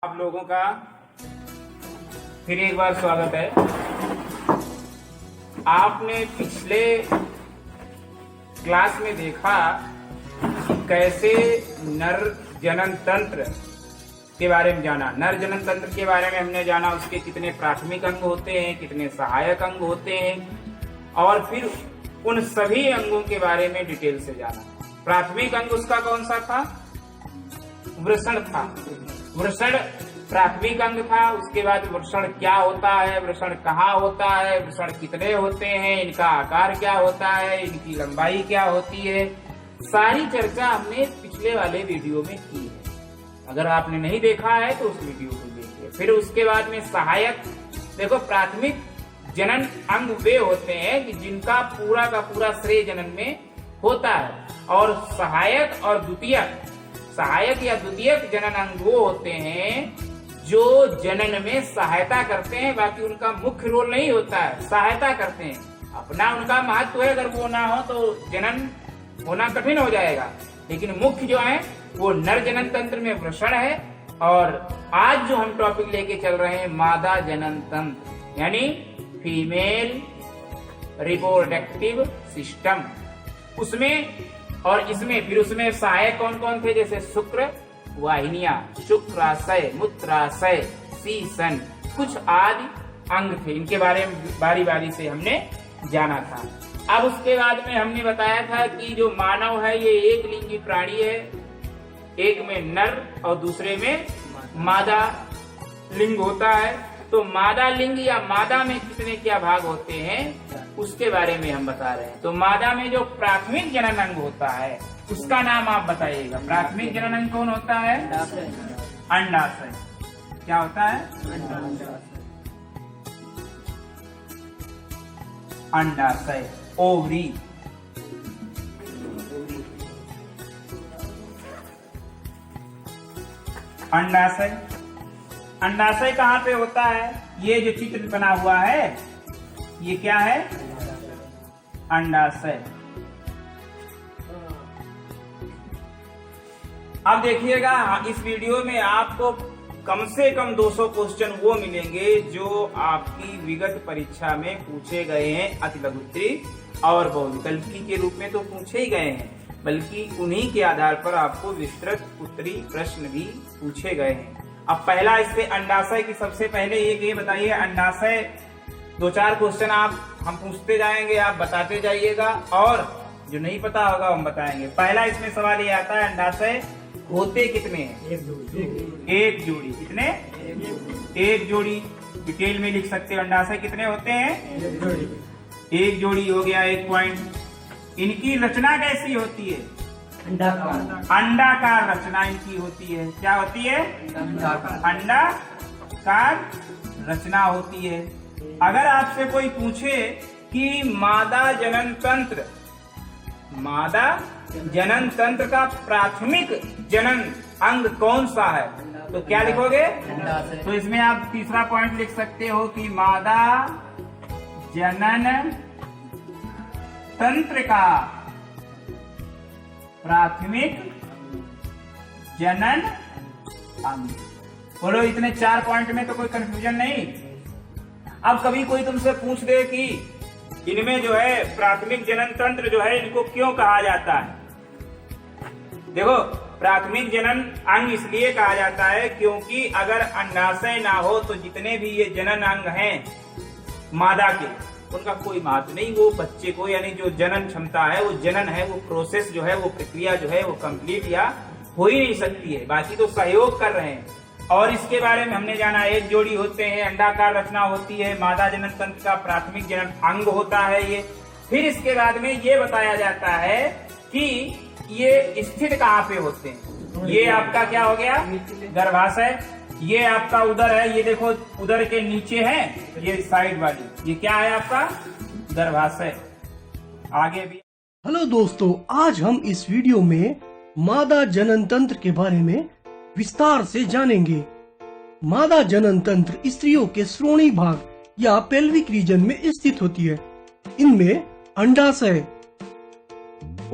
आप लोगों का फिर एक बार स्वागत है। आपने पिछले क्लास में देखा कि कैसे नर जनन तंत्र के बारे में जाना। नर जनन तंत्र के बारे में हमने जाना, उसके कितने प्राथमिक अंग होते हैं, कितने सहायक अंग होते हैं, और फिर उन सभी अंगों के बारे में डिटेल से जाना। प्राथमिक अंग उसका कौन सा था? वृषण था। वृषण प्राथमिक अंग था। उसके बाद वृषण क्या होता है, वृषण कहाँ होता है, वृषण कितने होते हैं, इनका आकार क्या होता है, इनकी लंबाई क्या होती है, सारी चर्चा हमने पिछले वाले वीडियो में की है। अगर आपने नहीं देखा है तो उस वीडियो को देखिए। फिर उसके बाद में सहायक, देखो प्राथमिक जनन अंग वे होते हैं कि जिनका पूरा का पूरा श्रेय जनन में होता है, और सहायक और द्वितीयक, सहायक या द्वितीयक जनन अंग वो होते हैं जो जनन में सहायता करते हैं। बाकी उनका मुख्य रोल नहीं होता है, सहायता करते हैं। अपना उनका महत्व है, अगर वो ना हो तो जनन होना कठिन हो जाएगा। लेकिन मुख्य जो है वो नर जनन तंत्र में वृषण है। और आज जो हम टॉपिक लेके चल रहे हैं मादा जनन तंत्र, यानी फीमेल रिप्रोडक्टिव सिस्टम, उसमें और इसमें फिर उसमें सहायक कौन कौन थे, जैसे शुक्र वाहिनियां, शुक्राशय, मूत्राशय, सीसन, कुछ आदि अंग थे। इनके बारे में बारी बारी से हमने जाना था। अब उसके बाद में हमने बताया था कि जो मानव है ये एक लिंगी प्राणी है, एक में नर और दूसरे में मादा लिंग होता है। तो मादा लिंग या मादा में कितने क्या भाग होते हैं उसके बारे में हम बता रहे हैं। तो मादा में जो प्राथमिक जनन अंग होता है उसका नाम आप बताइएगा। प्राथमिक जनन अंग कौन होता है? अंडाशय। क्या होता है? अंडाशय, ओवरी। अंडाशय, अंडाशय कहाँ पे होता है? ये जो चित्र बना हुआ है ये क्या है? अंडाशय। अब देखिएगा इस वीडियो में आपको कम से कम 200 क्वेश्चन वो मिलेंगे जो आपकी विगत परीक्षा में पूछे गए हैं। अति लघुत्तरी और बहुविकल्पी के रूप में तो पूछे ही गए हैं, बल्कि उन्हीं के आधार पर आपको विस्तृत उत्तरी प्रश्न भी पूछे गए हैं। अब पहला इससे अंडाशय की सबसे पहले ये बताइए, अंडाशय 2-4 क्वेश्चन हम पूछते जाएंगे, आप बताते जाइएगा, और जो नहीं पता होगा हम बताएंगे। पहला इसमें सवाल ये आता है, अंडाशय होते कितने हैं? एक जोड़ी। कितने? एक जोड़ी। डिटेल में लिख सकते हो अंडाशय कितने होते हैं? एक जोड़ी हो गया, 1 पॉइंट। इनकी रचना कैसी होती है? अंडाकार रचना इनकी होती है। क्या होती है? अंडाकार रचना होती है। अगर आपसे कोई पूछे कि मादा जनन तंत्र, मादा जनन तंत्र का प्राथमिक जनन अंग कौन सा है, तो क्या लिखोगे? तो इसमें आप तीसरा पॉइंट लिख सकते हो कि मादा जनन तंत्र का प्राथमिक जनन अंग। बोलो, इतने 4 पॉइंट में तो कोई कंफ्यूजन नहीं। अब कभी कोई तुमसे पूछ दे कि इनमें जो है प्राथमिक जनन तंत्र जो है इनको क्यों कहा जाता है? देखो, प्राथमिक जनन अंग इसलिए कहा जाता है क्योंकि अगर अंडाशय ना हो तो जितने भी ये जनन अंग हैं मादा के, उनका कोई महत्व नहीं। वो बच्चे को, यानी जो जनन क्षमता है, वो जनन है, वो प्रोसेस जो है, वो प्रक्रिया जो है वो कंप्लीट या हो ही नहीं सकती है। बाकी तो सहयोग कर रहे हैं। और इसके बारे में हमने जाना, एक जोड़ी होते हैं, अंडाकार रचना होती है, मादा जनन तंत्र का प्राथमिक जनन अंग होता है ये। फिर इसके बाद में ये बताया जाता है कि ये स्थित कहाँ पे होते हैं। ये आपका क्या हो गया? गर्भाशय। ये आपका उदर है, ये देखो उदर के नीचे है ये साइड वाली, ये क्या है आपका? गर्भाशय। आगे भी। हेलो दोस्तों, आज हम इस वीडियो में मादा जनन तंत्र के बारे में विस्तार से जानेंगे। मादा जनन तंत्र स्त्रियों के श्रोणी भाग या पेल्विक रीजन में स्थित होती है। इनमें अंडाशय,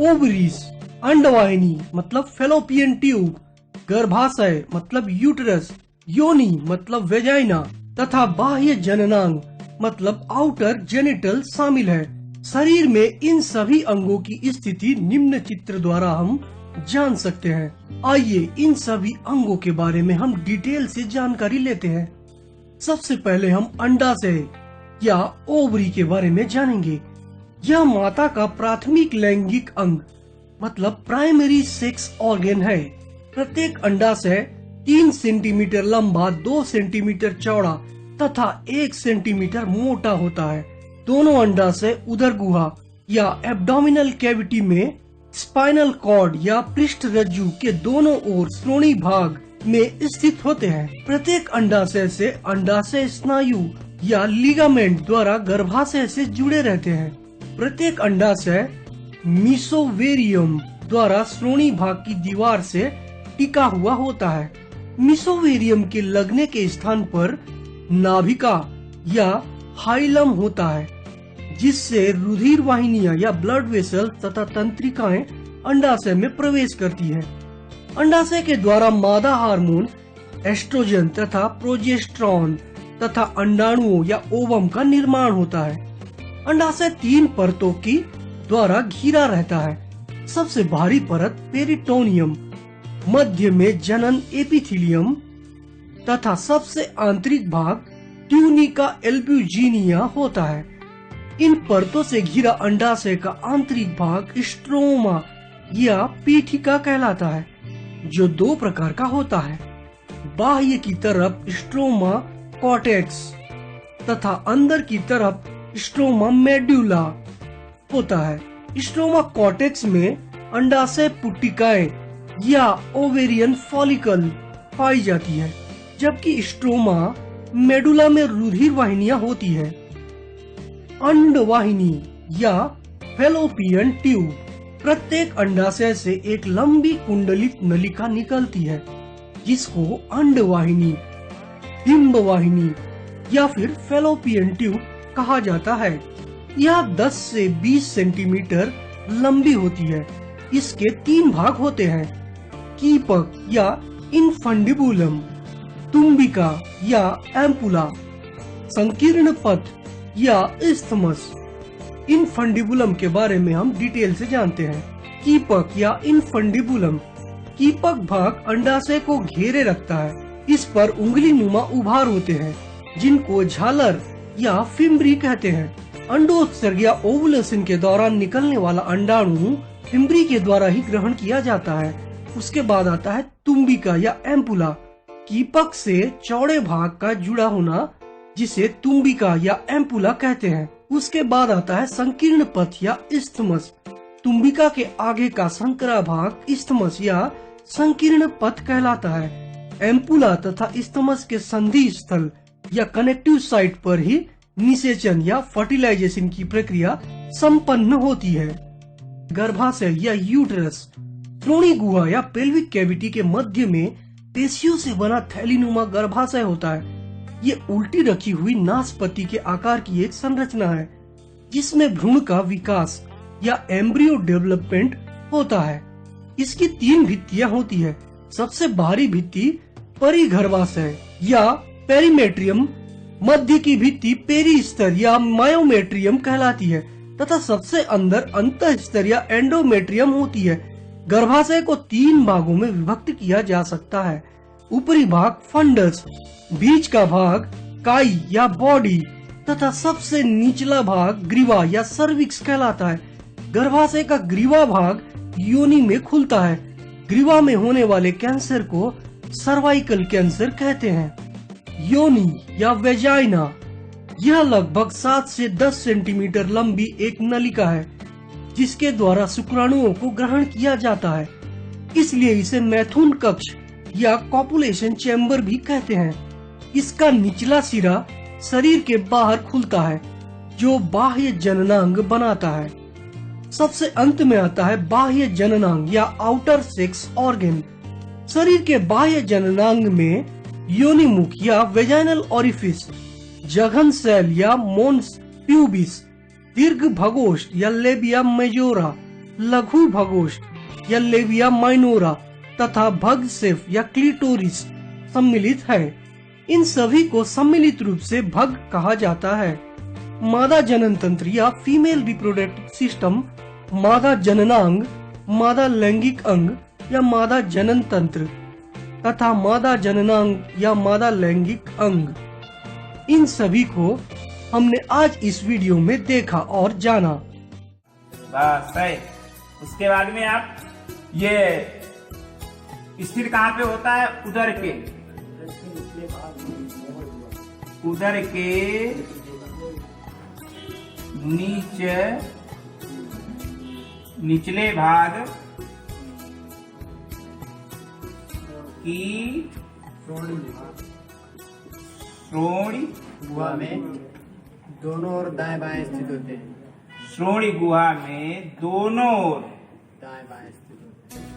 ओवरीज, अंडवाहिनी मतलब फेलोपियन ट्यूब, गर्भाशय मतलब यूटरस, योनि मतलब वेजाइना तथा बाह्य जननांग मतलब आउटर जेनिटल शामिल है। शरीर में इन सभी अंगों की स्थिति निम्न चित्र द्वारा हम जान सकते हैं। आइए इन सभी अंगों के बारे में हम डिटेल से जानकारी लेते हैं। सबसे पहले हम अंडाशय या ओवरी के बारे में जानेंगे। यह माता का प्राथमिक लैंगिक अंग मतलब प्राइमरी सेक्स ऑर्गन है। प्रत्येक अंडाशय 3 सेंटीमीटर लंबा, 2 सेंटीमीटर चौड़ा तथा 1 सेंटीमीटर मोटा होता है। दोनों अंडाशय उदर गुहा या एब्डोमिनल कैविटी में स्पाइनल कॉर्ड या पृष्ठ रज्जु के दोनों ओर श्रोणी भाग में स्थित होते हैं। प्रत्येक अंडाशय से अंडाशय स्नायु या लिगामेंट द्वारा गर्भाशय से जुड़े रहते हैं। प्रत्येक अंडाशय मीसोवेरियम द्वारा श्रोणी भाग की दीवार से टिका हुआ होता है। मीसोवेरियम के लगने के स्थान पर नाभिका या हाइलम होता है, जिससे रुधिर वाहिनियां या ब्लड वेसल तथा तंत्रिकाएं अंडाशय में प्रवेश करती है। अंडाशय के द्वारा मादा हार्मोन एस्ट्रोजन तथा प्रोजेस्टेरॉन तथा अंडाणुओं या ओवम का निर्माण होता है। अंडाशय 3 परतों की द्वारा घिरा रहता है। सबसे भारी परत पेरिटोनियम, मध्य में जनन एपिथेलियम तथा सबसे आंतरिक भाग ट्यूनिका एल्ब्यूजिनिया होता है। इन परतों से घिरा अंडाशय का आंतरिक भाग स्ट्रोमा या पीठिका कहलाता है, जो 2 प्रकार का होता है। बाह्य की तरफ स्ट्रोमा कॉर्टेक्स तथा अंदर की तरफ स्ट्रोमा मेडुला होता है। स्ट्रोमा कॉर्टेक्स में अंडाशय पुट्टिकाएं या ओवेरियन फॉलिकल पाई जाती है, जबकि स्ट्रोमा मेडुला में रुधिर वाहिनियां होती है। अंडवाहिनी या फैलोपियन ट्यूब, प्रत्येक अंडाशय से एक लंबी कुंडलित नलिका निकलती है, जिसको अंडवाहिनी, डिंबवाहिनी या फिर फैलोपियन ट्यूब कहा जाता है। यह 10 से 20 सेंटीमीटर लंबी होती है। इसके 3 भाग होते हैं, कीपक या इनफंडिबुलम, तुम्बिका या एम्पुला, संकीर्ण पथ या इस्थमस। इनफंडिबुलम के बारे में हम डिटेल से जानते हैं। कीपक या इनफंडिबुलम, कीपक भाग अंडाशय को घेरे रखता है। इस पर उंगली नुमा उभार होते हैं, जिनको झालर या फिम्बरी कहते हैं। अंडोत्सर्ग या ओवुलेशन के दौरान निकलने वाला अंडाणु फिम्बरी के द्वारा ही ग्रहण किया जाता है। उसके बाद आता है तुम्बिका या एम्पुला, कीपक से चौड़े भाग का जुड़ा होना, जिसे तुम्बिका या एम्पुला कहते हैं। उसके बाद आता है संकीर्ण पथ या इस्थमस। तुम्बिका के आगे का संकरा भाग इस्थमस या संकीर्ण पथ कहलाता है। एम्पुला तथा इस्थमस के संधि स्थल या कनेक्टिव साइट पर ही निषेचन या फर्टिलाइजेशन की प्रक्रिया संपन्न होती है। गर्भाशय या यूटरस, श्रोणी गुहा या पेल्विक कैविटी के मध्य में पेशियों से बना थैलीनुमा गर्भाशय होता है। ये उल्टी रखी हुई नाशपति के आकार की एक संरचना है, जिसमें भ्रूण का विकास या एम्ब्रियो डेवलपमेंट होता है। इसकी 3 भित्तियां होती है। सबसे बाहरी भित्ति परिगर्भाशय या पेरीमेट्रियम, मध्य की भित्ति पेरीस्तर या मायोमेट्रियम कहलाती है तथा सबसे अंदर अंतःस्तर या एंडोमेट्रियम होती है। गर्भाशय को 3 भागों में विभक्त किया जा सकता है। ऊपरी भाग फंडस, बीच का भाग काई या बॉडी तथा सबसे निचला भाग ग्रीवा या सर्विक्स कहलाता है। गर्भाशय का ग्रीवा भाग योनि में खुलता है। ग्रीवा में होने वाले कैंसर को सर्वाइकल कैंसर कहते हैं। योनि या वेजाइना, यह लगभग 7 से 10 सेंटीमीटर लंबी एक नलिका है, जिसके द्वारा शुक्राणुओं को ग्रहण किया जाता है। इसलिए इसे मैथुन कक्ष या कॉपुलेशन चैम्बर भी कहते हैं। इसका निचला सिरा शरीर के बाहर खुलता है, जो बाह्य जननांग बनाता है। सबसे अंत में आता है बाह्य जननांग या आउटर सेक्स ऑर्गन। शरीर के बाह्य जननांग में योनिमुख या वेजाइनल ओरिफिस, जघन सेल या मोन्स प्यूबिस, दीर्घ भगोष्ठ या लेबिया मेजोरा, लघु भगोष्ठ या लेबिया माइनोरा तथा भग सेफ या क्लिटोरिस सम्मिलित है। इन सभी को सम्मिलित रूप से भग कहा जाता है। मादा जनन तंत्र या फीमेल रिप्रोडक्टिव सिस्टम, मादा जननांग, मादा लैंगिक अंग या मादा जनन तंत्र तथा मादा जननांग या मादा लैंगिक अंग, इन सभी को हमने आज इस वीडियो में देखा और जाना। बस है। उसके बाद में आप ये स्थिर कहाँ पे होता है? उदर के निचले भाग की श्रोणि गुहा में दोनों ओर दाएं बाएं स्थित होते हैं। श्रोणि गुहा में दोनों ओर दाएं बाएं स्थित होते हैं।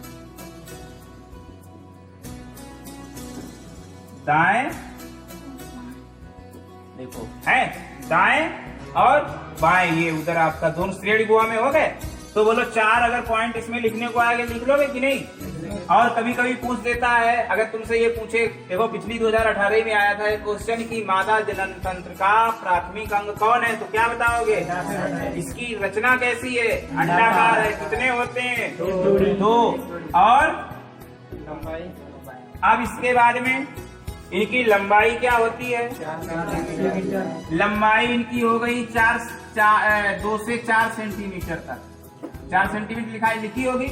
दाएं, देखो है दाएं और बाएं, ये उधर आपका दोनों श्रेणी गुहा में हो गए। तो बोलो 4 अगर पॉइंट इसमें लिखने को आगे लिख लोगे कि नहीं? और कभी कभी पूछ देता है, अगर तुमसे ये पूछे, देखो पिछली 2018 में आया था एक क्वेश्चन कि मादा जनन तंत्र का प्राथमिक अंग कौन है, तो क्या बताओगे? इसकी रचना कैसी है? अंडाकार है। कितने होते हैं? 2। और अब इसके बाद में इनकी लंबाई क्या होती है? लंबाई इनकी हो गई 2 से 4 सेंटीमीटर तक। 4 सेंटीमीटर लिखी होगी,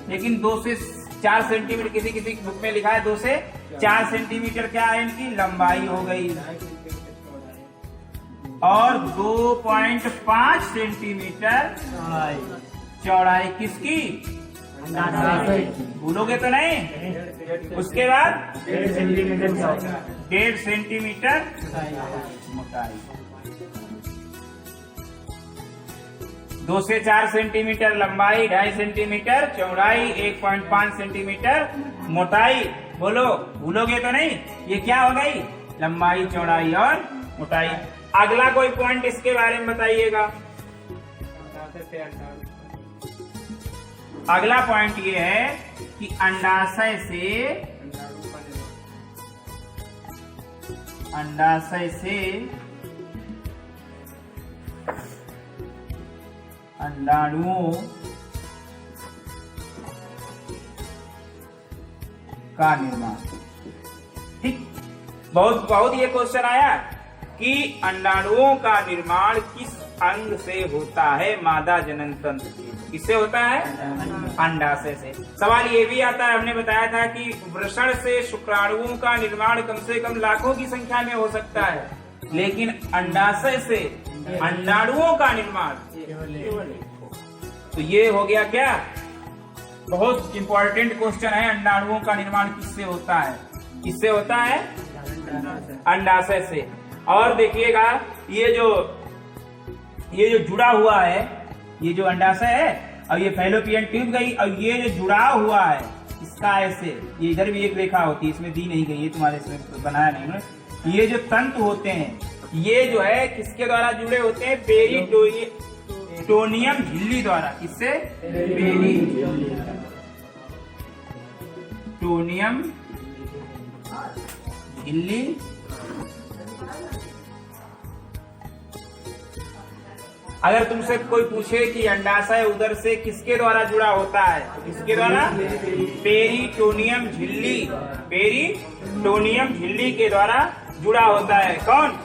लेकिन 2 से 4 सेंटीमीटर किसी किसी बुक में लिखा है 2 से 4 सेंटीमीटर क्या है इनकी लंबाई हो गई, और 2.5 सेंटीमीटर चौड़ाई किसकी? भूलोगे तो नहीं? उसके बाद 1.5 सेंटीमीटर मोटाई। 2 से 4 सेंटीमीटर लंबाई, 2.5 सेंटीमीटर चौड़ाई, 1.5 सेंटीमीटर मोटाई। बोलो, भूलोगे तो नहीं? ये क्या हो गई? लंबाई, चौड़ाई और मोटाई। अगला कोई पॉइंट इसके बारे में बताइएगा। अगला पॉइंट ये है कि अंडाशय से अंडाणुओं का निर्माण। ठीक, बहुत ये क्वेश्चन आया कि अंडाणुओं का निर्माण किस अंग से होता है? मादा जनन तंत्र से। किससे होता है? अंडाशय से। सवाल ये भी आता है, हमने बताया था कि वृषण से शुक्राणुओं का निर्माण कम से कम लाखों की संख्या में हो सकता है, लेकिन अंडाशय से अंडाणुओं का निर्माण तो ये हो गया क्या? बहुत इंपॉर्टेंट क्वेश्चन है। अंडाणुओं का निर्माण किससे होता है? किससे होता है? अंडाशय से। और देखिएगा, ये जो जुड़ा हुआ है, ये जो अंडाशय है और ये फैलोपियन ट्यूब गई, और ये जो जुड़ा हुआ है इसका ऐसे, ये इधर भी एक रेखा होती है, इसमें दी नहीं गई, ये तुम्हारे इसमें बनाया नहीं है। ये जो तंतु होते हैं, ये जो है किसके द्वारा जुड़े होते हैं? पेरिटोनियम झिल्ली द्वारा। किससे? पेरिटोनियम झिल्ली। अगर तुमसे कोई पूछे कि अंडाशय उदर से किसके द्वारा जुड़ा होता है, तो किसके द्वारा? पेरिटोनियम झिल्ली। पेरिटोनियम झिल्ली के द्वारा जुड़ा होता है। कौन?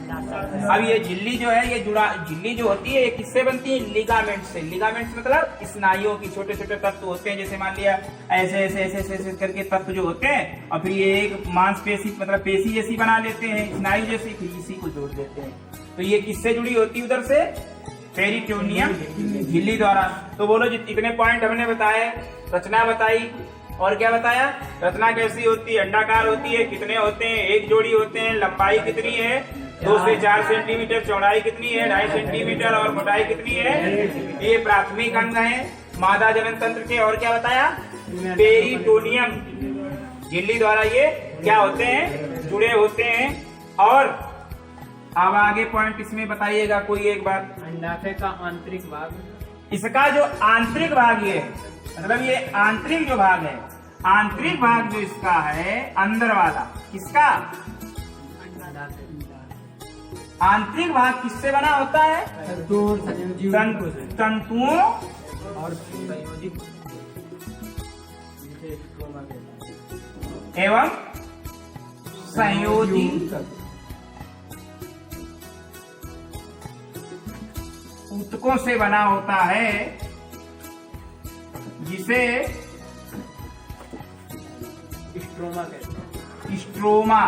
अब ये झिल्ली जो है, झिल्ली जो होती है, ये किससे बनती है? लिगामेंट से। लिगामेंट मतलब स्नायुओं की छोटे छोटे तत्व होते हैं, जैसे मान लिया ऐसे ऐसे ऐसे ऐसे ऐसे करके तत्व जो होते हैं, और फिर ये एक मांसपेशी मतलब पेशी जैसी बना लेते हैं, स्नायु जैसी, फिर इसी को जोड़ देते हैं। तो ये किससे जुड़ी होती है? उधर से पेरिटोनियम झिल्ली द्वारा। तो बोलो, इतने पॉइंट हमने बताए, रचना बताई, और क्या बताया? रचना कैसी होती है? अंडाकार होती है। कितने होते हैं? 1 जोड़ी होते हैं। लंबाई कितनी है? 2 से 4 सेंटीमीटर। चौड़ाई कितनी है? 2.5 सेंटीमीटर। और मोटाई कितनी है? ये प्राथमिक अंग है मादा जनन तंत्र के। और क्या बताया? पेरिटोनियम झिल्ली द्वारा ये क्या होते हैं? जुड़े होते हैं। और अब आगे पॉइंट इसमें बताइएगा कोई एक बात। अंडाशय का आंतरिक भाग, इसका जो आंतरिक भाग ये मतलब ये आंतरिक जो भाग है, आंतरिक भाग जो इसका है अंदर वाला, किसका? आंतरिक भाग किससे बना होता है? तंतुओं और संयोजी एवं संयोजी ऊतकों से बना होता है, जिसे स्ट्रोमा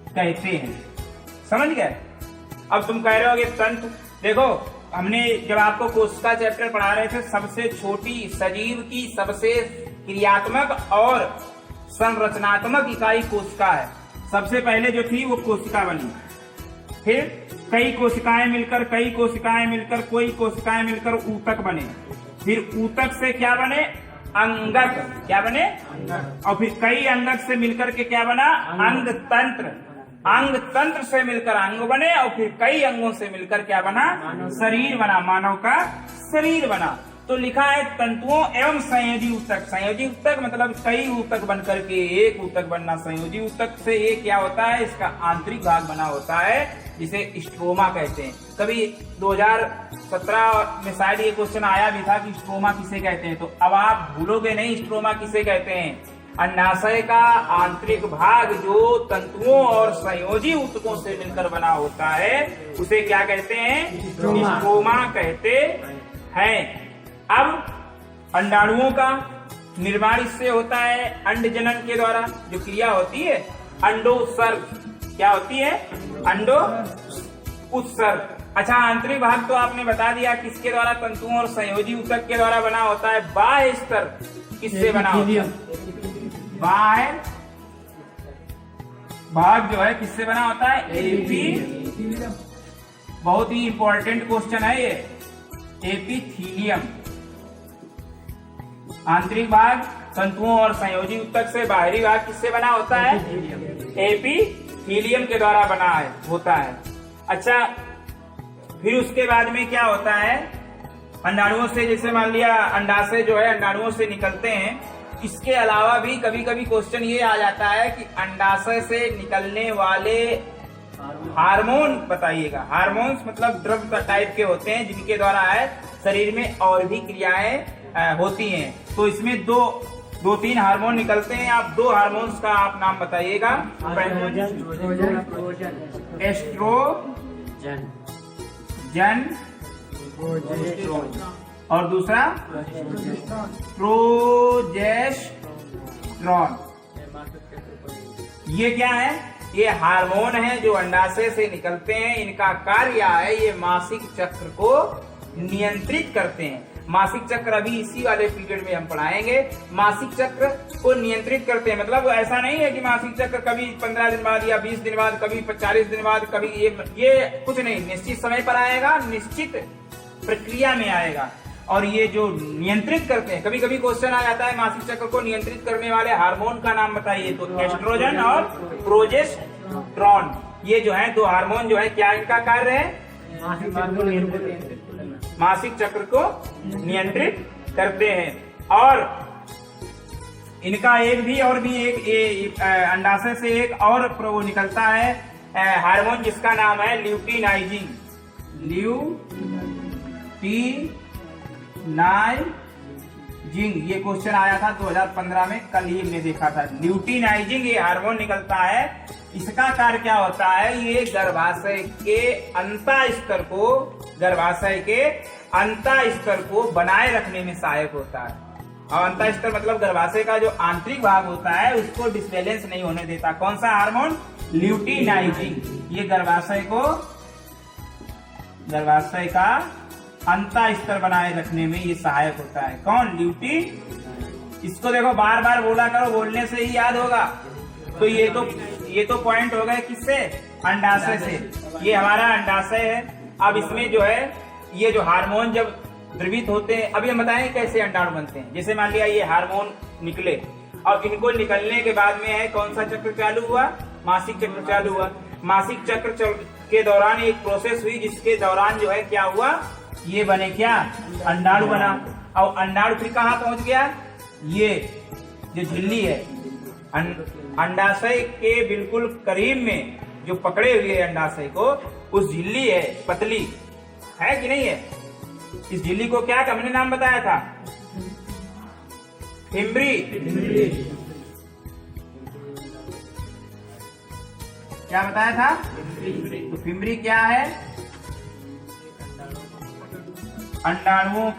कहते हैं। समझ गए? अब तुम कह रहे हो कि तंत्र, देखो हमने जब आपको कोशिका चैप्टर पढ़ा रहे थे, सबसे छोटी सजीव की सबसे क्रियात्मक और संरचनात्मक इकाई कोशिका है। सबसे पहले जो थी वो कोशिका बनी, फिर कई कोशिकाएं मिलकर कोई कोशिकाएं मिलकर ऊतक बने, फिर ऊतक से क्या बने? अंगक। क्या बने? और फिर कई अंगक से मिलकर के क्या बना? अंग तंत्र। अंग तंत्र से मिलकर अंग बने और फिर कई अंगों से मिलकर क्या बना? शरीर बना, मानव का शरीर बना। तो लिखा है तंतुओं एवं संयोजी ऊतक। संयोजी ऊतक मतलब कई ऊतक बनकर के एक ऊतक बनना। संयोजी ऊतक से ये क्या होता है? इसका आंतरिक भाग बना होता है, जिसे स्ट्रोमा कहते हैं। कभी 2017 में शायद ये क्वेश्चन आया भी था कि स्ट्रोमा किसे कहते हैं, तो अब आप भूलोगे नहीं स्ट्रोमा किसे कहते हैं। अंडाशय का आंतरिक भाग जो तंतुओं और संयोजी ऊतकों से मिलकर बना होता है, उसे क्या कहते हैं? स्ट्रोमा कहते हैं। अब अंडाणुओं का निर्माण इससे होता है, अंड जनन के द्वारा जो क्रिया होती है अंडोत्सर्ग। क्या होती है? अंडो उत्सर्ग। अच्छा, आंतरिक भाग तो आपने बता दिया किसके द्वारा? तंतुओं और संयोजी ऊतक के द्वारा बना होता है। बाह्य स्तर किससे बना होता है? बाह्य भाग जो है किससे बना होता है? एपीथीलियम। बहुत ही इंपॉर्टेंट क्वेश्चन है ये, एपीथीलियम। आंतरिक भाग तंतुओं और संयोजी ऊतक से, बाहरी भाग किससे बना होता है? एपीथीलियम के द्वारा बना होता है। अच्छा, फिर उसके बाद में क्या होता है? अंडाणुओं से, जैसे मान लिया अंडाशय जो है अंडाणुओं से निकलते हैं। इसके अलावा भी कभी कभी क्वेश्चन ये आ जाता है कि अंडाशय से निकलने वाले हार्मोन बताइएगा। हार्मोन्स मतलब द्रव्य टाइप के होते हैं, जिनके द्वारा है शरीर में और भी क्रियाएं होती हैं। तो इसमें दो तीन हार्मोन निकलते हैं। आप दो हार्मोन्स का आप नाम बताइएगा। एस्ट्रोजन और दूसरा प्रोजेस्टेरॉन। ये क्या है? ये हार्मोन है जो अंडाशय से निकलते हैं। इनका कार्य है ये मासिक चक्र को नियंत्रित करते हैं। मासिक चक्र अभी इसी वाले पीरियड में हम पढ़ाएंगे। मासिक चक्र को नियंत्रित करते हैं, मतलब ऐसा नहीं है कि मासिक चक्र कभी 15 दिन बाद या 20 दिन बाद, कभी 40 दिन बाद, कभी ये कुछ नहीं, निश्चित समय पर आएगा, निश्चित प्रक्रिया में आएगा। और ये जो नियंत्रित करते हैं, कभी कभी क्वेश्चन आ जाता है मासिक चक्र को नियंत्रित करने वाले हार्मोन का नाम बताइए, तो एस्ट्रोजन और प्रोजेस्टेरॉन, ये जो है दो हार्मोन जो है, क्या इनका कार्य है? मासिक चक्र को नियंत्रित करते हैं। और इनका एक अंडाशय से एक और वो निकलता है हार्मोन, जिसका नाम है ल्यूटिनाइजिंग। ये क्वेश्चन आया था 2015 में, कल ही हमने देखा था। ल्यूटिनाइजिंग ये हार्मोन निकलता है। इसका कार्य क्या होता है? ये गर्भाशय के अंतःस्तर को बनाए रखने में सहायक होता है। और अंतःस्तर मतलब गर्भाशय का जो आंतरिक भाग होता है उसको डिसबैलेंस नहीं होने देता। कौन सा हार्मोन? ल्यूटिनाइजिंग। ये गर्भाशय का अंतःस्तर बनाए रखने में ये सहायक होता है। कौन? ल्यूटिन। इसको देखो बार बार बोला करो, बोलने से ही याद होगा। तो ये तो पॉइंट हो गए किससे? अंडाशय से। ये हमारा अंडाशय है। अब इसमें जो है ये जो हार्मोन जब द्रवित होते हैं, अभी हम बताएं कैसे अंडाणु बनते हैं। जैसे मान लिया ये हार्मोन निकले, अब इनको निकलने के बाद में है कौन सा चक्र चालू हुआ? मासिक चक्र चालू हुआ। मासिक चक्र के दौरान एक प्रोसेस हुई, जिसके दौरान जो है क्या हुआ? ये बने क्या? अंडाणु बना। और अंडाणु फिर कहाँ पहुंच गया? ये जो झिल्ली है, अंडाशय के बिल्कुल करीब में जो पकड़े हुए अंडाशय को, उस झिल्ली है पतली, है कि नहीं है? इस झिल्ली को क्या हमने नाम बताया था? फिम्बरी। क्या बताया था? तो फिम्बरी क्या है? अंडाणुओं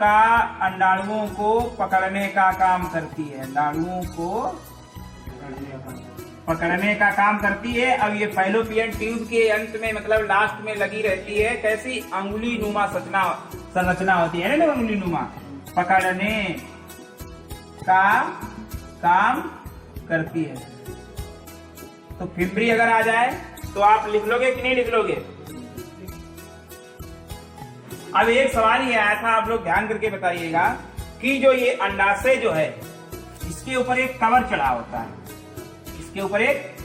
को पकड़ने का काम करती है। अंडाणुओं को पकड़ने का काम करती है। अब ये फैलोपियन ट्यूब के अंत में, मतलब लास्ट में लगी रहती है। कैसी? अंगुली नुमा संरचना होती है ना, अंगुली नुमा, पकड़ने का काम करती है। तो फिम्बरी अगर आ जाए तो आप लिख लोगे कि नहीं लिख लोगे? अब एक सवाल ये आया था, आप लोग ध्यान करके बताइएगा कि जो ये अंडाशय जो है, इसके ऊपर एक कवर चढ़ा होता है। इसके ऊपर एक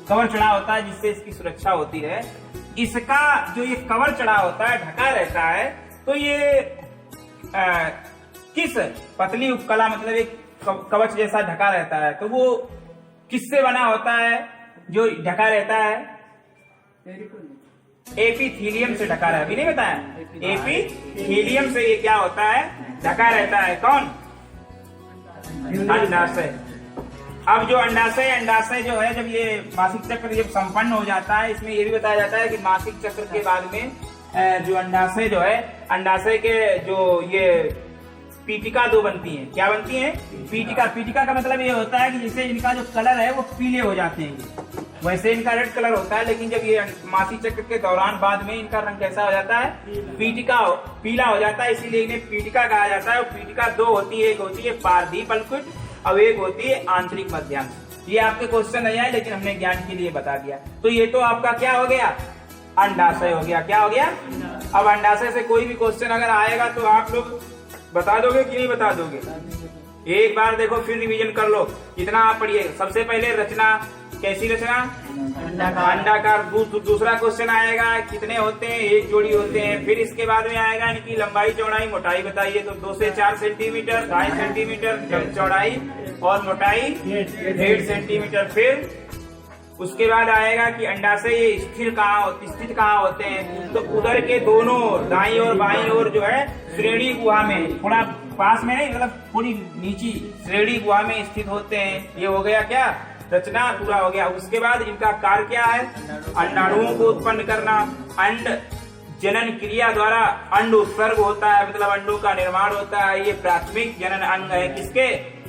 कवर चढ़ा होता है जिससे इसकी सुरक्षा होती है। इसका जो ये कवर चढ़ा होता है, ढका रहता है, तो ये किस पतली उपकला, मतलब एक कवच जैसा ढका रहता है, तो वो किससे बना होता है जो ढका रहता है? एपिथीलियम से ढका रहता है। अभी नहीं बताया? एपिथीलियम से ये क्या होता है? ढका रहता है। कौन? अंडाशय। अब जो अंडाशय जो है, जब ये मासिक चक्र जब संपन्न हो जाता है, इसमें ये भी बताया जाता है कि मासिक चक्र के बाद में जो अंडाशय जो है, अंडाशय के जो ये पीटिका दो बनती हैं। क्या बनती हैं? पीटिका का मतलब ये होता है कि जैसे इनका जो कलर है वो पीले हो जाते हैं, वैसे इनका रेड कलर होता है, लेकिन जब ये मासिक चक्र के दौरान बाद में इनका रंग कैसा हो जाता है? पीला हो जाता है, इसीलिए इन्हें पीटिका कहा जाता है। और पीटिका दो होती है, एक होती है पारदी पलकुट और एक होती है आंतरिक मध्यांश। ये आपके क्वेश्चन नहीं आए, लेकिन हमने ज्ञान के लिए बता दिया। तो ये तो आपका क्या हो गया? अंडाशय हो गया। क्या हो गया? अब अंडाशय से कोई भी क्वेश्चन अगर आएगा तो आप लोग बता दोगे कि नहीं बता दोगे? एक बार देखो, फिर रिवीजन कर लो। इतना आप पढ़िए। सबसे पहले रचना, कैसी रचना? अंडाकार। दूसरा क्वेश्चन आएगा कितने होते हैं? एक जोड़ी होते हैं। फिर इसके बाद में आएगा इनकी लंबाई चौड़ाई मोटाई बताइए, तो 2 से 4 सेंटीमीटर, 2.5 सेंटीमीटर चौड़ाई और मोटाई 1.5 सेंटीमीटर। फिर उसके बाद आएगा कि अंडाशय ये स्थित कहाँ होते हैं? तो उधर के दोनों दाईं और बाईं ओर जो है श्रेणी गुहा में, थोड़ा पास में नहीं, मतलब थोड़ी नीची श्रेणी गुहा में स्थित होते हैं। ये हो गया क्या? रचना पूरा हो गया। उसके बाद इनका कार्य क्या है? अंडाणुओं को उत्पन्न करना। अंड जनन क्रिया द्वारा अंड उत्सर्ग होता है, मतलब अंडों का निर्माण होता है। ये प्राथमिक जनन अंग है किसके?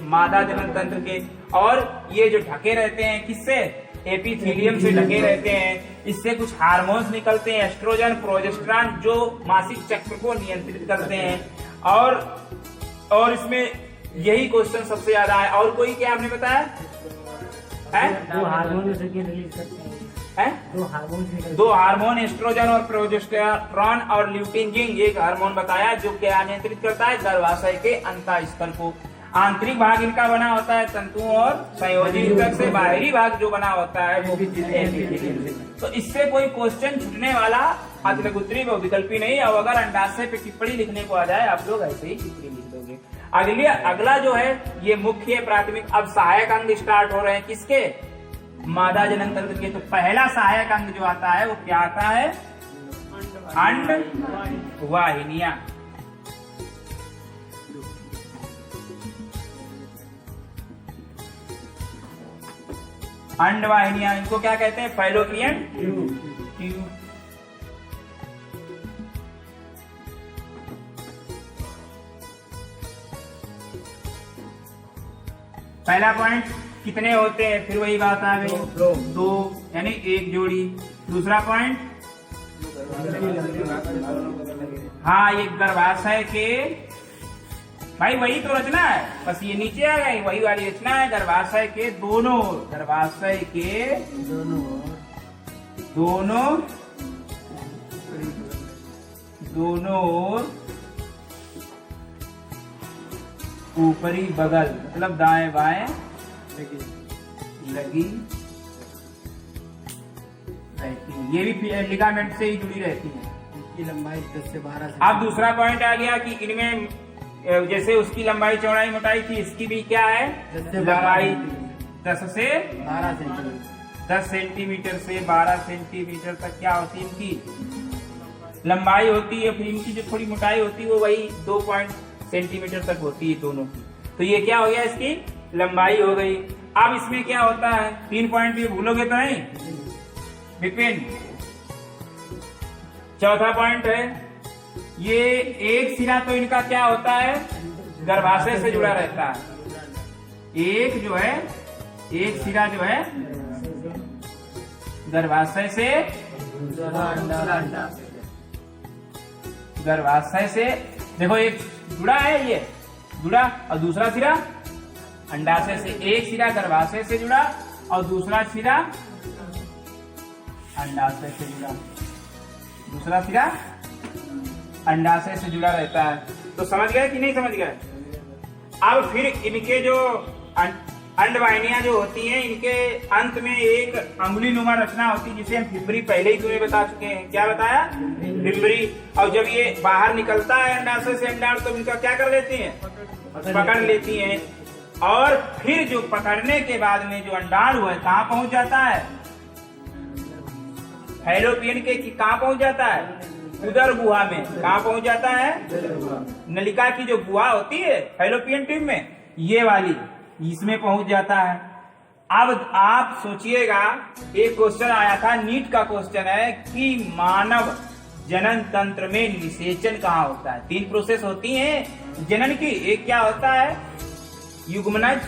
मादा जनन तंत्र के। और ये जो ढके रहते हैं किससे? एपिथेलियम से ढके रहते हैं। इससे कुछ हार्मोन्स निकलते हैं, एस्ट्रोजन, प्रोजेस्टेरॉन, जो मासिक चक्र को नियंत्रित करते हैं। और इसमें यही क्वेश्चन सबसे ज्यादा है। और कोई क्या आपने बताया है? 2 हार्मोन रिलीज करते हैं। 2 हार्मोन एस्ट्रोजन और प्रोजेस्टेरॉन और ल्यूटिनजिन, एक हार्मोन बताया जो क्या नियंत्रित करता है? गर्भाशय के अंतःस्थल को। आंतरिक भाग इनका बना होता है तंतुओं और संयोजी ऊतक से। बाहरी भाग जो बना होता है वो एपिथेलियम से। तो इससे कोई क्वेश्चन छूटने वाला अतिलघुत्री व विकल्पी नहीं। अब अगर अंडाशय पे टिप्पणी लिखने को आ जाए, आप लोग ऐसे ही टिप्पणी लिख दोगे। अगला जो है ये मुख्य प्राथमिक। अब सहायक अंग स्टार्ट हो रहे हैं किसके? मादा जनन तंत्र के। तो पहला सहायक अंग जो आता है वो क्या आता है? अंड वाहिनियां। अंड वाहिनियां, इनको क्या कहते हैं? Fallopian tube. पहला पॉइंट कितने होते हैं? फिर वही बात आ गई, 2 यानी 1 जोड़ी। दूसरा पॉइंट, हाँ, ये गर्भाशय के, भाई वही तो रचना है, बस ये नीचे आ गई, वही वाली रचना है। गर्भाशय के दोनों ऊपरी बगल, मतलब दाएं बाएं लगी रहती है। ये भी लिगामेंट से ही जुड़ी रहती है। इनकी लंबाई 10 से 12। अब दूसरा पॉइंट आ गया कि इनमें जैसे उसकी लंबाई चौड़ाई मोटाई थी, इसकी भी क्या है? लंबाई 10 से 12 सेंटीमीटर। 10 सेंटीमीटर से 12 सेंटीमीटर तक क्या होती है इनकी लंबाई होती है। फिर इनकी जो थोड़ी मोटाई होती है वो वही 2 सेंटीमीटर तक होती है दोनों की। तो ये क्या हो गया, इसकी लंबाई हो गई। अब इसमें क्या होता है, 3 पॉइंट भी भूलोगे तो नहीं विपिन। चौथा पॉइंट है, ये एक सिरा तो इनका क्या होता है, गर्भाशय से जुड़ा रहता है। एक जो है, एक सिरा जो है गर्भाशय से, गर्भाशय से देखो एक जुड़ा है, ये जुड़ा, और दूसरा सिरा अंडाशय से। एक सिरा गर्भाशय से जुड़ा और दूसरा सिरा अंडाशय से जुड़ा, दूसरा सिरा अंडाशय से जुड़ा रहता है। तो समझ गए कि नहीं समझ गए? अब फिर इनके जो अंडवाहिनियां जो होती हैं, इनके अंत में एक अंगुली नुमा रचना होती है जिसे हम फिब्री पहले ही तुम्हें बता चुके हैं। क्या बताया? फिब्री। और जब ये बाहर निकलता है अंडाशय से अंडाणु, तो इनका क्या कर लेती हैं, पकड़ लेती हैं। और फिर जो पकड़ने के बाद में जो अंडाणु है कहाँ पहुंच जाता है, फैलोपियन के कहाँ पहुंच जाता है, उदर गुहा में। कहाँ पहुंच जाता है, नलिका की जो गुहा होती है फैलोपियन ट्यूब में, ये वाली, इसमें पहुंच जाता है। अब आप सोचिएगा, एक क्वेश्चन आया था, नीट का क्वेश्चन है कि मानव जनन तंत्र में निषेचन कहाँ होता है। 3 प्रोसेस होती हैं जनन की। एक क्या होता है, युग्मनज,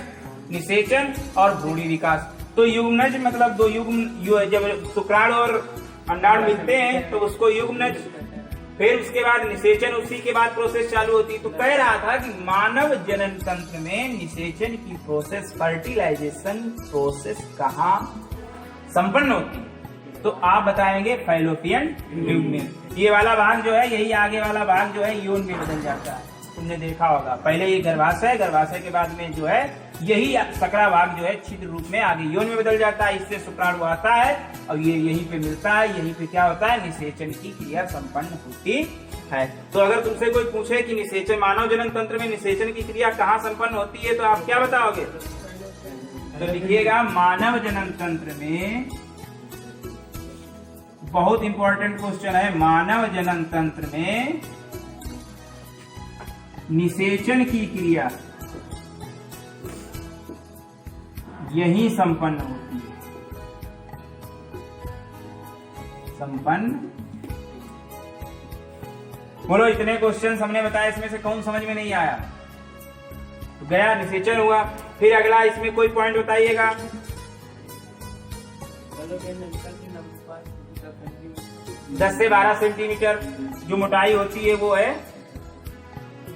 निषेचन और भ्रूणी विकास। तो युग्मनज मतलब 2 युग्म, जब शुक्राणु और अंडाणु मिलते हैं तो उसको युग्मनज, फिर उसके बाद निषेचन, उसी के बाद प्रोसेस चालू होती। तो कह रहा था कि मानव जनन तंत्र में निषेचन की प्रोसेस, फर्टिलाइजेशन प्रोसेस कहाँ संपन्न होती है? तो आप बताएंगे फैलोपियन ट्यूब में। ये वाला भाग जो है, यही आगे वाला भाग जो है यौन में बदल जाता है। तुमने देखा होगा, पहले ये गर्भाशय, गर्भाशय के बाद में जो है यही सकरा भाग जो है छिद्र रूप में आगे यौन में बदल जाता है। इससे शुक्राणु आता है और ये यहीं पे मिलता है। यहीं पे क्या होता है, निषेचन की क्रिया संपन्न होती है। तो अगर तुमसे कोई पूछे कि निषेचन, मानव जनन तंत्र में निषेचन की क्रिया कहाँ संपन्न होती है, तो आप क्या बताओगे? तो लिखिएगा, मानव जनन तंत्र में, बहुत इंपॉर्टेंट क्वेश्चन है, मानव जनन तंत्र में निषेचन की क्रिया यही संपन्न होती है। संपन्न, बोलो इतने क्वेश्चन हमने बताया, इसमें से कौन समझ में नहीं आया? तो गया, निषेचन हुआ। फिर अगला इसमें कोई पॉइंट बताइएगा। 10 से 12 सेंटीमीटर जो मोटाई होती है वो है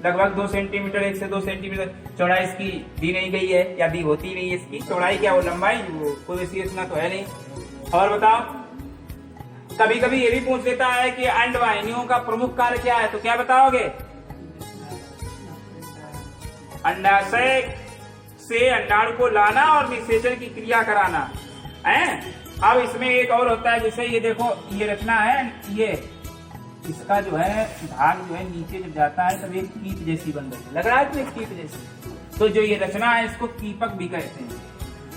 लगभग 2 सेंटीमीटर, 1 से 2 सेंटीमीटर। चौड़ाई इसकी दी नहीं गई है, या दी होती नहीं है इसकी चौड़ाई, क्या वो लंबाई, वो कोई वैसी इतना तो है नहीं। और बताओ, कभी कभी ये भी पूछ देता है कि अंडवाहिनियों का प्रमुख कार्य क्या है, तो क्या बताओगे? अंडाशय से अंडाणु को लाना और निषेचन की क्रिया कराना है। अब इसमें एक और होता है, जैसे ये देखो, ये रचना है, ये इसका जो है भाग जो है नीचे जब जाता है तब एक कीप जैसी बन रही है, लग रहा है तो एक कीप जैसी। तो जो ये रचना है इसको कीपक भी कहते हैं।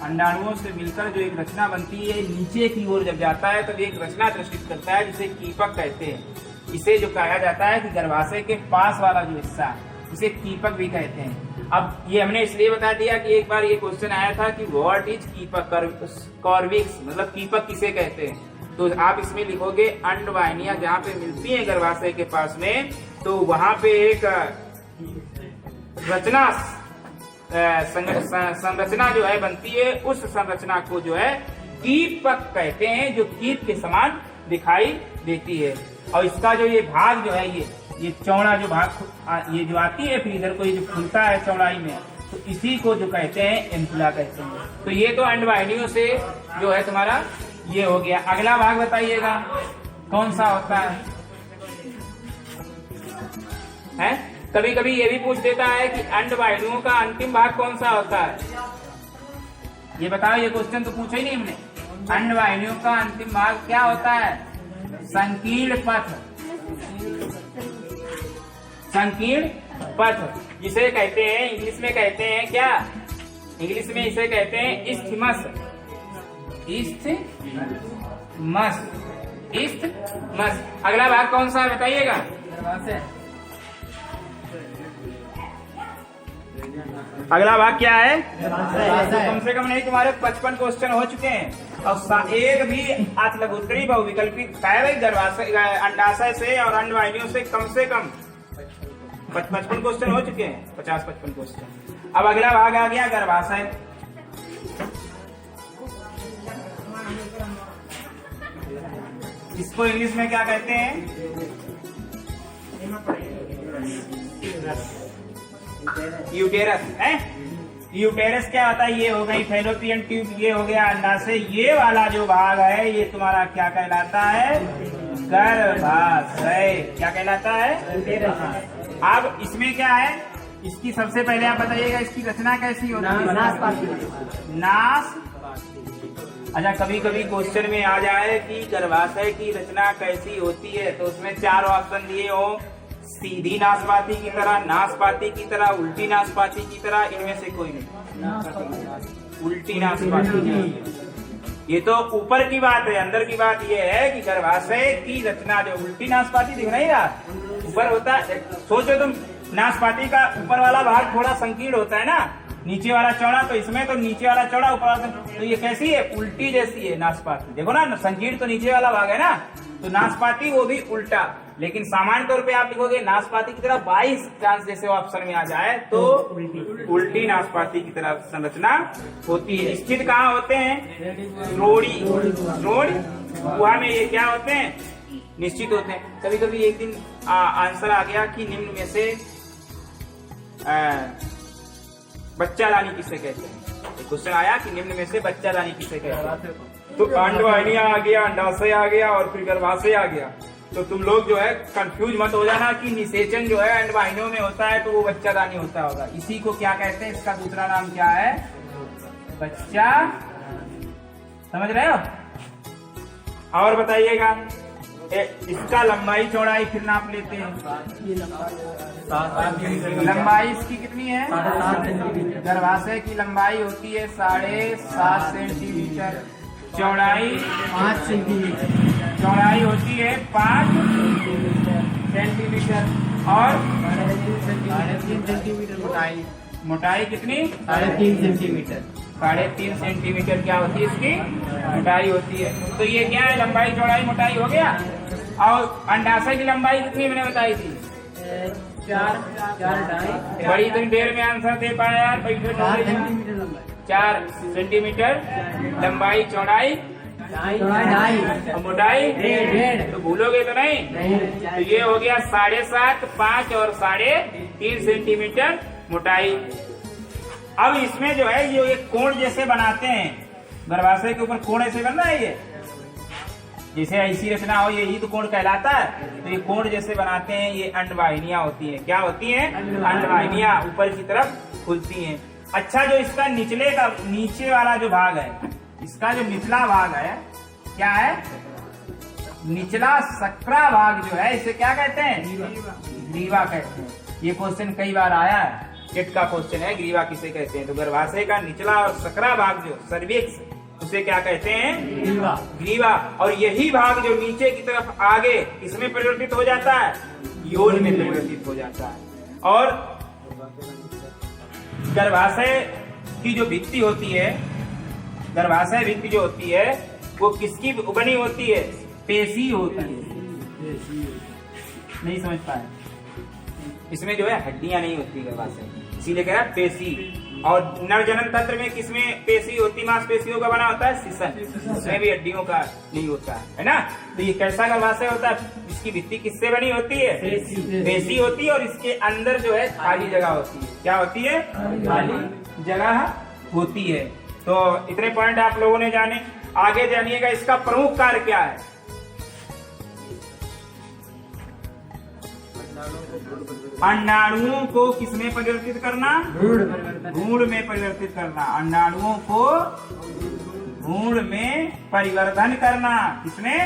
अंडाणुओं से मिलकर जो एक रचना बनती है, नीचे की ओर जब जाता है तब एक रचना दृष्टित करता है, जिसे कीपक कहते हैं। इसे जो कहा जाता है कि गर्भाशय के पास वाला जो हिस्सा है, इसे कीपक भी कहते हैं। अब ये हमने इसलिए बता दिया कि एक बार ये क्वेश्चन आया था कि व्हाट इज कीपक कॉर्विक्स, मतलब कीपक किसे कहते हैं। तो आप इसमें लिखोगे अंडवाहिनियां जहाँ पे मिलती हैं गर्भाशय के पास में, तो वहां पे एक रचना, संरचना जो है बनती है, उस संरचना को जो है कीपक कहते हैं, जो कीप के समान दिखाई देती है। और इसका जो ये भाग जो है, ये चौड़ा जो भाग ये जो आती है, फिर इधर को ये जो खुलता है चौड़ाई में, तो इसी को जो कहते हैं एम्पुला कहते हैं। तो ये तो अंडवाहिनियों से जो है तुम्हारा ये हो गया। अगला भाग बताइएगा कौन सा होता है? कभी कभी ये भी पूछ देता है कि अंडवाहिनियों का अंतिम भाग कौन सा होता है। ये बताओ, ये क्वेश्चन तो पूछा ही नहीं हमने। अंडवाहिनियों का अंतिम भाग क्या होता है? संकीर्ण पथ। संकीर्ण पथ जिसे कहते हैं, इंग्लिश में कहते हैं क्या? इंग्लिश में इसे कहते हैं इस्थमस। इस्थमस। अगला भाग कौन सा है बताइएगा? अगला भाग क्या है? कम से कम नहीं तुम्हारे 55 क्वेश्चन हो चुके हैं और एक भी अतलगोत्री बहुविकल्पिक है भाई। गर्भाशय, अंडाशय से और अंडवाहिनियों से कम 55 क्वेश्चन हो चुके हैं, 50-55 क्वेश्चन। अब अगला भाग आ गया गर्भाशय। इसको इंग्लिश में क्या कहते हैं? यूटेरस है। यूटेरस क्या होता है? ये हो गई फैलोपियन ट्यूब, ये हो गया अंडाशय, ये वाला जो भाग है ये तुम्हारा क्या कहलाता है? गर्भाशय। क्या कहलाता है? अब इसमें क्या है? इसकी सबसे पहले आप बताइएगा इसकी रचना कैसी होती है? नास। अच्छा, कभी कभी क्वेश्चन में आ जाए कि गर्भाशय की रचना कैसी होती है, तो उसमें 4 ऑप्शन दिए हो, सीधी नाशपाती की तरह, नाशपाती की तरह, उल्टी नाशपाती की तरह, इनमें से कोई नहीं। उल्टी नाशपाती। ये तो ऊपर की बात है, अंदर की बात ये है कि गर्भाशय की रचना जो उल्टी नाशपाती दिख नहीं रहा ऊपर होता है। सोचो तुम, नाशपाती का ऊपर वाला भाग थोड़ा संकीर्ण होता है ना, नीचे वाला चौड़ा, तो इसमें तो नीचे वाला चौड़ा ऊपर वाला, तो ये कैसी है? उल्टी जैसी है नाशपाती। देखो ना, संकीर्ण तो नीचे वाला भाग है ना, तो नाशपाती वो भी उल्टा। लेकिन सामान्य तौर पे आप लिखोगे नाशपाती की तरह 22 चांस जैसे ऑप्शन में आ जाए तो उल्टी नाशपाती की तरह संरचना होती है। स्थित कहाँ होते हैं? श्रोणी गुहा में ये क्या होते हैं? निश्चित होते हैं। कभी कभी एक दिन आंसर आ गया कि निम्न में से बच्चा रानी किसे कहते हैं? क्वेश्चन आया कि निम्न में से बच्चा रानी किसे कहते हैं? तो अंडवाहिनी आ गया, अंडाशय आ गया और फिर गर्भाशय आ गया। तो तुम लोग जो है कंफ्यूज मत हो जाना कि निषेचन जो है अंडवाहिनियों में होता है तो वो बच्चा रानी होता होगा। इसी को क्या कहते हैं? इसका दूसरा नाम क्या है? बच्चा। समझ रहे हो? और बताइएगा इसका लंबाई चौड़ाई फिर नाप लेते हैं। लंबाई इसकी कितनी है? गर्भाशय की लंबाई होती है 7.5 सेंटीमीटर, चौड़ाई 5 सेंटीमीटर, चौड़ाई होती है 5 सेंटीमीटर और 3.5 सेंटीमीटर मोटाई कितनी? 3.5 सेंटीमीटर। 3.5 सेंटीमीटर क्या होती है इसकी? मोटाई होती है। तो ये क्या है? लंबाई चौड़ाई मोटाई हो गया। और अंडाशय की लंबाई कितनी मैंने बताई थी? 4.5। बड़ी इतनी देर में आंसर दे पाया यार। 4 सेंटीमीटर लंबाई, चौड़ाई और मोटाई 1.5। तो भूलोगे तो नहीं? तो ये हो गया 7.5, 5 और 3.5 सेंटीमीटर मोटाई। अब इसमें जो है ये एक कोण जैसे बनाते हैं, गर्भाशय के ऊपर कोण ऐसे बन रहा है, ये जैसे ऐसी रचना हो यही तो कोण कहलाता है। तो ये कोण जैसे बनाते हैं, ये अंडवाहिनियां होती हैं। क्या होती हैं? अंडवाहिनियां ऊपर की तरफ खुलती हैं। अच्छा, जो इसका नीचे वाला जो भाग है, इसका जो निचला भाग है क्या है? निचला सकरा भाग जो है इसे क्या कहते हैं? ग्रीवा कहते हैं। ये क्वेश्चन कई बार आया है, टेट का क्वेश्चन है, ग्रीवा किसे कहते हैं? तो गर्भाशय का निचला और सकरा भाग जो सर्विक्स, उसे क्या कहते हैं? ग्रीवा। और यही भाग जो नीचे की तरफ आगे इसमें परिवर्तित हो जाता है, योन में परिवर्तित हो जाता है। और गर्भाशय की जो भित्ति होती है, गर्भाशय भित्ति जो होती है वो किसकी बनी होती है? पेशी होती है। नहीं समझ पाए? इसमें जो है हड्डियां नहीं होती गर्भाशय, इसीलिए कह रहा है पेशी। और नरजनन तंत्र में किसमें पेशी होती? मांसपेशियों का बना होता है शिशन, उसमें भी हड्डियों का नहीं होता है ना। तो ये कैसा गर्भाशय होता है? इसकी भित्ति किससे बनी होती है? पेशी होती है। और इसके अंदर जो है खाली जगह होती है। क्या होती है? खाली जगह होती है। तो इतने पॉइंट आप लोगों ने जाने। आगे जानिएगा इसका प्रमुख कार्य क्या है। अंडाणुओं को किसमें परिवर्तित करना? भ्रूण में परिवर्तित करना। अंडाणुओं को भ्रूण में परिवर्तन करना। किसमें?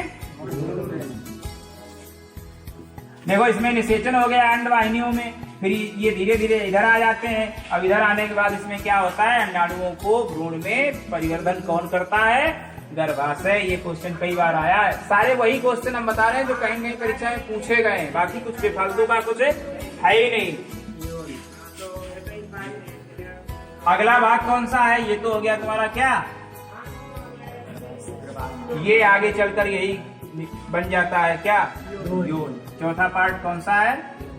देखो इसमें निषेचन हो गया अंडवाहिनियों में, फिर ये धीरे धीरे इधर आ जाते हैं। अब इधर आने के बाद इसमें क्या होता है, अंडाणुओं को भ्रूण में परिवर्तन कौन करता है, गर्भाशय। ये क्वेश्चन कई बार आया है। सारे वही क्वेश्चन हम बता रहे हैं जो कहीं कहीं परीक्षा में पूछे गए हैं, बाकी कुछ बेफालतू का कुछ है ही नहीं। अगला भाग कौन सा है, ये तो हो गया तुम्हारा क्या, ये आगे चलकर यही बन जाता है क्या, योन। चौथा पार्ट कौन सा है,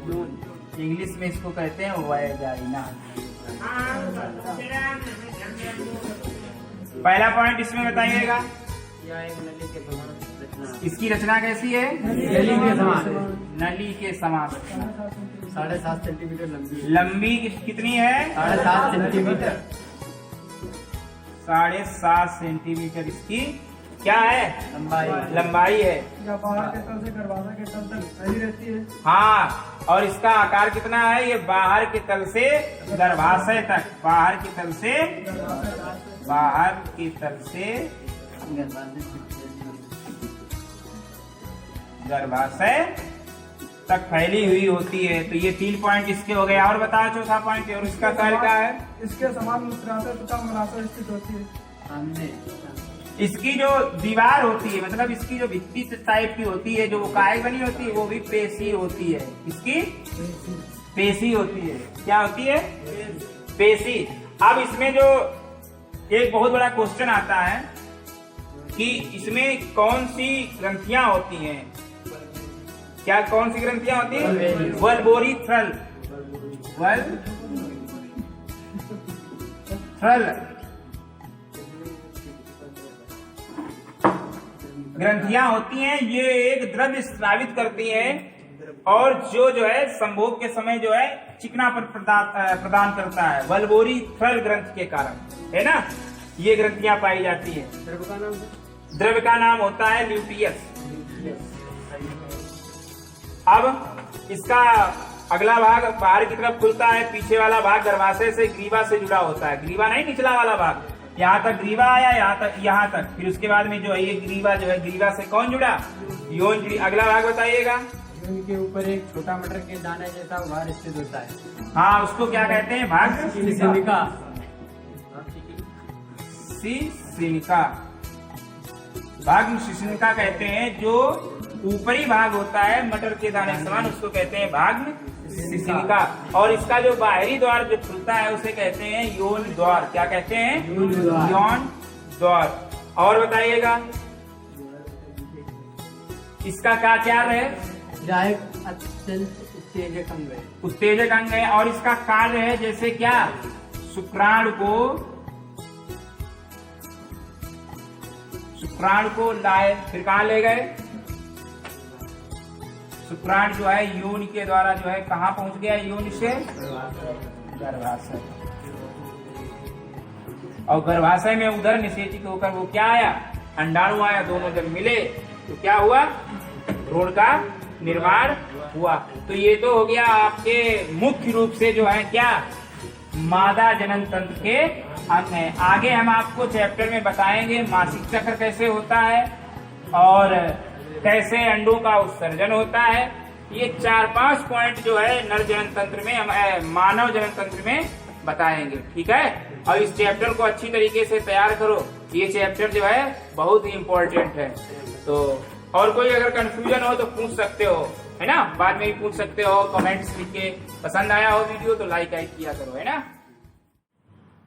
योन। इंग्लिश में इसको कहते हैं वाजाइना। पहला पॉइंट इसमें बताइएगा, इसकी रचना कैसी है, नली के समान, नली के समान। 7.5 सेंटीमीटर लंबी, लंबी कितनी है, 7.5 सेंटीमीटर, 7.5 सेंटीमीटर इसकी क्या है, लंबाई है। बाहर के तल से गर्भाशय के तल तक फैली रहती है। हाँ, और इसका आकार कितना है, ये बाहर के तल से गर्भाशय तक, बाहर के तल से गर्भाशय तक फैली हुई होती है। तो ये 3 पॉइंट इसके हो गए। और बताओ चौथा पॉइंट, और इसका कार्य क्या है, इसके समान मूत्राशय तथा मलाशय स्थित होती है। सामने इसकी जो दीवार होती है, मतलब इसकी जो भित्ति टाइप की होती है, जो काय बनी होती है, वो भी पेशी होती है। इसकी पेशी होती है, क्या होती है, पेशी। अब इसमें जो एक बहुत बड़ा क्वेश्चन आता है कि इसमें कौन सी ग्रंथियां होती हैं, क्या कौन सी ग्रंथियां होती है, वल्बोरी थ्रल, ग्रंथियां होती हैं। ये एक द्रव्य स्रावित करती हैं और जो है संभोग के समय जो है चिकनापन प्रदान करता है, वल्बोरी थ्रल ग्रंथ के कारण, है ना, ये ग्रंथियां पाई जाती है। द्रव्य का नाम होता है ल्यूटियस। अब इसका अगला भाग बाहर की तरफ खुलता है, पीछे वाला भाग गर्भाशय से ग्रीवा से जुड़ा होता है। ग्रीवा नहीं, निचला वाला भाग, यहाँ तक ग्रीवा आया, यहाँ तक, फिर उसके बाद में जो है ये ग्रीवा जो है, ग्रीवा से कौन जुड़ा, योन जुड़ी। अगला भाग बताइएगा, योन के ऊपर एक छोटा मटर के दाने जैसा भाग स्थित होता है। हाँ, उसको क्या कहते हैं, भाग शिशिनिका, भाग शिशिनिका कहते हैं। जो ऊपरी भाग होता है मटर के दाने समान, उसको कहते हैं भाग शिशिनिका। और इसका जो बाहरी द्वार जो खुलता है उसे कहते हैं योन द्वार। क्या कहते हैं, योन द्वार। और बताइएगा इसका क्या कार्य है, एक अत्यंत उत्तेजक अंग है, उत्तेजक अंग है। और इसका कार्य है जैसे क्या, शुक्राणु को लाए, फिर कहाँ ले गए, शुक्राणु जो है योनि के द्वारा जो है कहाँ पहुंच गया, योनि से गर्भाशय। और गर्भाशय में उधर निषेचित होकर वो क्या आया, अंडाणु आया। दोनों जब मिले तो क्या हुआ, भ्रूण का निर्माण हुआ। तो ये तो हो गया आपके मुख्य रूप से जो है क्या, मादा जनन तंत्र के अंग है। आगे हम आपको चैप्टर में बताएंगे मासिक चक्र कैसे होता है और कैसे अंडों का उत्सर्जन होता है। ये 4-5 पॉइंट जो है नर जनन तंत्र में, हम मानव जनन तंत्र में बताएंगे, ठीक है। और इस चैप्टर को अच्छी तरीके से तैयार करो, ये चैप्टर जो है बहुत ही इम्पोर्टेंट है। तो और कोई अगर कंफ्यूजन हो तो पूछ सकते हो, है ना, बाद में भी पूछ सकते हो, कमेंट्स लिख के। पसंद आया हो वीडियो तो लाइक किया करो, है ना।